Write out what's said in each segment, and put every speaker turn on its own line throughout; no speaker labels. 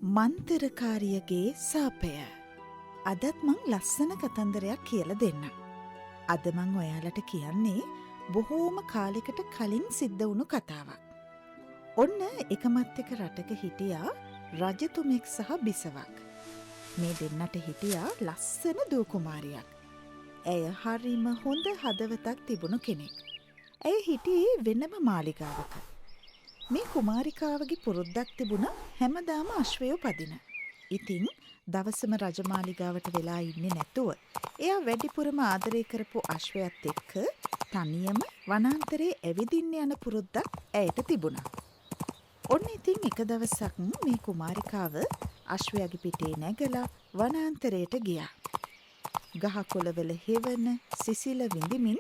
මන්තරකාරියගේ සාපය. අදත් මං ලස්සන කතන්දරයක් කියලා දෙන්න. අද මං ඔයාලට කියන්නේ බොහෝම කාලෙකට කලින් සිද්ධ වුණු කතාවක්. ඔන්න එකමත් එක රටක හිටියා රජතුමෙක් සහ බිසවක්. මේ දෙන්නට හිටියා ලස්සන දූ කුමාරියක්. ඇය හරිම හොඳ හදවතක් තිබුණු කෙනෙක්. ඇය හිටියේ වෙනම මාලිගාවක. මේ කුමාරිකාවගේ පුරුද්දක් තිබුණ හැමදාම අශ්වයෝ පදින. ඉතින් දවසම රජමාලිගාවට වෙලා ඉන්නේ නැතුව එයා වැඩිපුරම ආදරය කරපු අශ්වයත් එක්ක තනියම වනාන්තරේ ඇවිදින්න යන පුරුද්දක් ඇයට තිබුණා. ඔන්න ඉතින් එක දවසක් මේ කුමාරිකාව අශ්වයාගේ පිටේ නැගලා වනාන්තරයට ගියා. ගහකොළවල හෙවන සිසිල විඳිමින්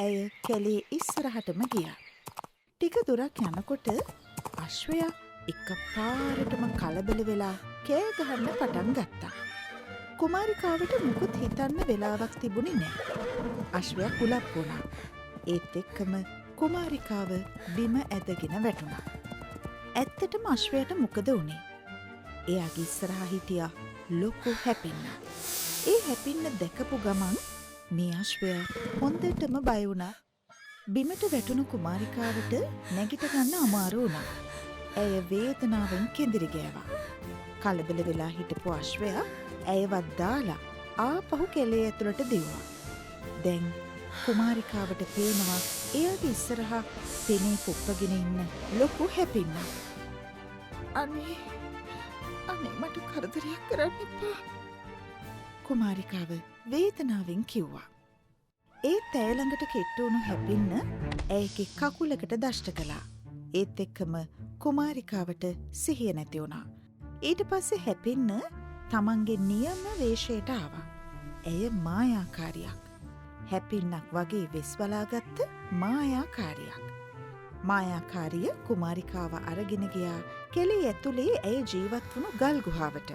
ඇය කැලේ ඉස්සරහටම ගියා. ටික දුරක් යනකොට අශ්වයා එකපාරටම කලබල වෙලා කෑ ගහන්න පටන් ගත්තා. කුමාරිකාවට මුකුත් හිතන්න වෙලාවක් තිබුණේ නැහැ. අශ්වයා කුලප් වුණා. ඒත් එක්කම කුමාරිකාව බිම ඇදගෙන වැටුණා. ඇත්තටම අශ්වයාට මොකද වුනේ? එයාගේ ඉස්සරහා හිටියා ලොකු හැපින්න. ඒ හැපින්න දැකපු ගමන් මේ අශ්වයා හොඳටම බය වුණා. බිමට වැටුණු කුමාරිකාවට නැගිට ගන්න අමාරු වුණා. ඇය වේදනාවෙන් කෙඳිරි ගෑවා. කලබල වෙලා හිටපු අශ්වයා ඇයවත් දාලා ආපහු කෙලේ ඇතුළට දිව්වා. දැන් කුමාරිකාවට පේනවා එයාගේ ඉස්සරහා පෙනේ පුප්පගෙන ඉන්න ලොකු හැපින්න. අනේ මට කරදරයක් කරන්න එපා. කුමාරිකාව වේදනාවෙන් කිව්වා. ඒත් ඇය ළඟට කෙට්ටු වුණු හැපින්න ඇයගේ කකුලකට දෂ්ට කළා. ඒත් එක්කම කුමාරිකාවට සිහිය නැති වුණා. ඊට පස්සේ හැපින්න තමන්ගේ නියම වේශයට ආවා. ඇය මායාකාරියක්. හැපින්නක් වගේ වෙස් බලාගත්ත මායාකාරියක්. මායාකාරිය කුමාරිකාව අරගෙන ගියා කෙලේ ඇතුලේ ඇය ජීවත් වුණු ගල් ගුහාවට.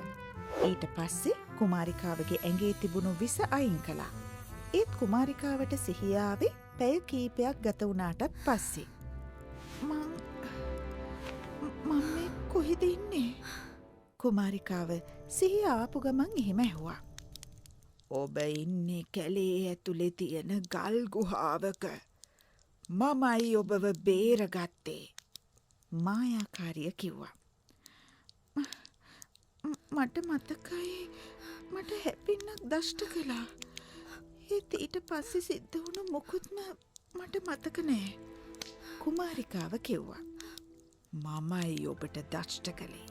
ඊට පස්සේ කුමාරිකාවගේ ඇඟේ තිබුණු විස අයින් කළා. ඒත් කුමාරිකාවට සිහිය ආවේ පැය කීපයක් ගත වුණාටත් පස්සේ. මම මේ කොහෙද ඉන්නේ? කුමාරිකාව සිහිය ආපු ගමන් එහෙම ඇහුවා. ඔබ ඉන්නේ කැලේ ඇතුලේ තියෙන ගල් ගුහාවක. මමයි ඔබව බේරගත්තේ. මායාකාරිය කිව්වා. මට මතකයි මට හැපින්නක් දෂ්ට කළා. ඒත් ඊට පස්සේ සිද්ධ වුණු මොකුත්ම මට මතක නෑ. කුමාරිකාව කිව්වා. මමයි ඔබට දෂ්ට කළේ.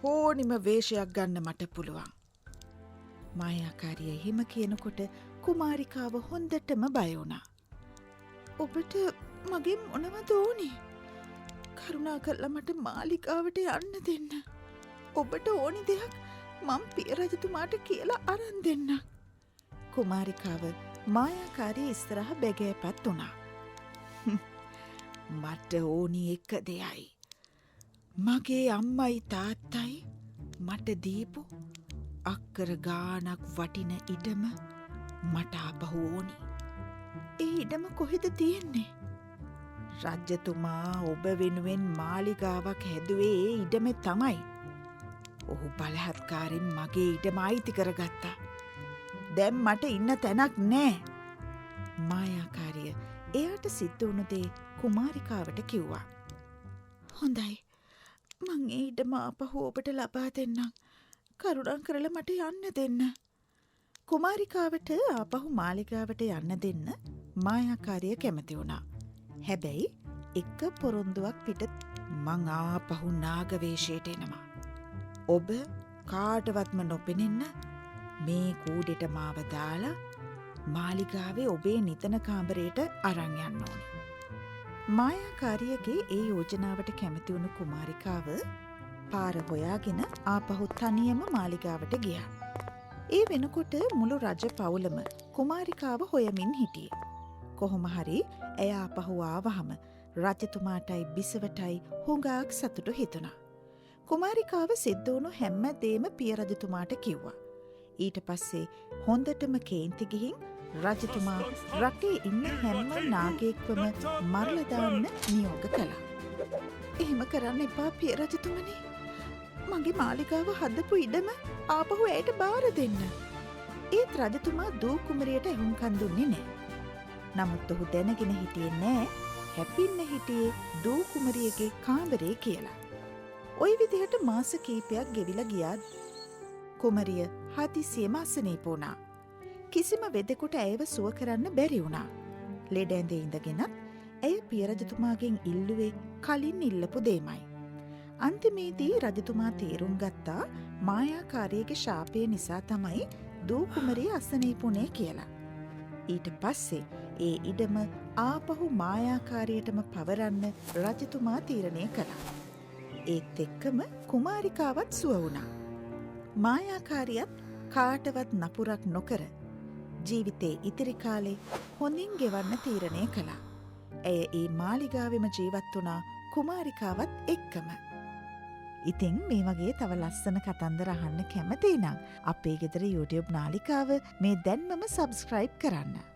ඕනිම වේශයක් ගන්න මට පුළුවන්. මායාකාරිය එහෙම කියනකොට කුමාරිකාව හොඳටම බය වුණා. ඔබට මගෙන් මොනවද ඕනේ? කරුණාකරලා මට මාලිගාවට යන්න දෙන්න. ඔබට ඕනි දෙයක් මම පිය රජතුමාට කියලා අරන් දෙන්නම්. කුමාරිකාව මායාකාරිය ඉස්සරහ බැගෑපත් වුණා. මට ඕනි එක දෙයයි. මගේ අම්මයි තාත්තයි මට දීපු අක්කර ගානක් වටින ඉඩම මට ආපහු ඕනි. ඒ ඉඩම කොහෙද තියෙන්නේ? රජතුමා ඔබ වෙනුවෙන් මාලිගාවක් හැදුවේ ඒ ඉඩමේ තමයි. ඔහු බලහත්කාරයෙන් මගේ ඉඩම අයිති කරගත්තා. දැන් මට ඉන්න තැනක් නෑ. මායාකාරිය එයාට සිද්ධ වුණු දේ කුමාරිකාවට කිව්වා. හොඳයි. මං ඒ ඉඩම ආපහු ඔබට ලබා දෙන්නම්. කරුණාකරලා මට යන්න දෙන්න. කුමාරිකාවට ආපහු මාලිගාවට යන්න දෙන්න මායාකාරිය කැමති වුණා. හැබැයි එක පොරොන්දුවක් පිට මං ආපහු නාගවේශයට එනවා. ඔබ කාටවත්ම නොපෙනෙන්න මේ කූඩෙට මාව දාලා මාලිගාවේ ඔබේ නිතන කාමරයට අරන් යන්න ඕනි. මායාකාරියගේ ඒ යෝජනාවට කැමති වුණු කුමාරිකාව පාර හොයාගෙන ආපහු තනියම මාලිගාවට ගියා. ඒ වෙනකොට මුළු රජ පවුලම කුමාරිකාව හොයමින් හිටියේ. කොහොම හරි ඇය ආපහු ආවහම රජතුමාටයි බිසවටයි හුඟක් සතුටු හිතුණා. කුමාරිකාව සිද්ධ වුණු හැම දේම පිය රජතුමාට කිව්වා. ඊට පස්සේ හොඳටම කේන්ති ගිහින් රජතුමා රටේ ඉන්න හැම නාගයෙක්වම මරලා දාන්න නියෝග කළා. එහෙම කරන්න එපා පිය රජතුමනි. මගේ මාලිගාව හදපු ඉඩම ආපහු ඇයට බාර දෙන්න. ඒත් රජතුමා දූ කුමරියට ඇහුම්කන් දුන්නේ නෑ. නමුත් ඔහු දැනගෙන හිටියේ නෑ හැපින්න හිටියේ දූ කුමරියගේ කාමරේ කියලා. ওই විදිහට මාස කීපයක් ගෙවිලා ගියා. කුමරිය හදිසියෙම අසනීප වුණා. කිසිම වෙදෙකුට ඇයව සුව කරන්න බැරි වුණා. ලෙඩ ඇඳේ ඉඳගෙනත් ඇය පිය රජතුමාගෙන් ඉල්ලුවේ කලින් ඉල්ලපු දෙයමයි. අන්තිමේදී රජතුමා තේරුම් ගත්තා මායාකාරියගේ ශාපය නිසා තමයි දූ කුමරිය අසනීපුනේ කියලා. ඊට පස්සේ ඒ ඉඩම ආපහු මායාකාරියටම පවරන්න රජතුමා තීරණය කළා. ඒත් එක්කම කුමාරිකාවත් සුව වුණා. මායාකාරියත් කාටවත් නපුරක් නොකර ජීවිතේ ඉතිරි කාලේ හොඳින් ගෙවන්න තීරණය කළා. ඇය ඒ මාලිගාවෙම ජීවත් වුණා කුමාරිකාවත් එක්කම. ඉතින් මේ වගේ තව ලස්සන කතන්දර අහන්න කැමති නම් අපේ ගෙදර YouTube නාලිකාව මේ දැන්මම සබ්ස්ක්‍රයිබ් කරන්න.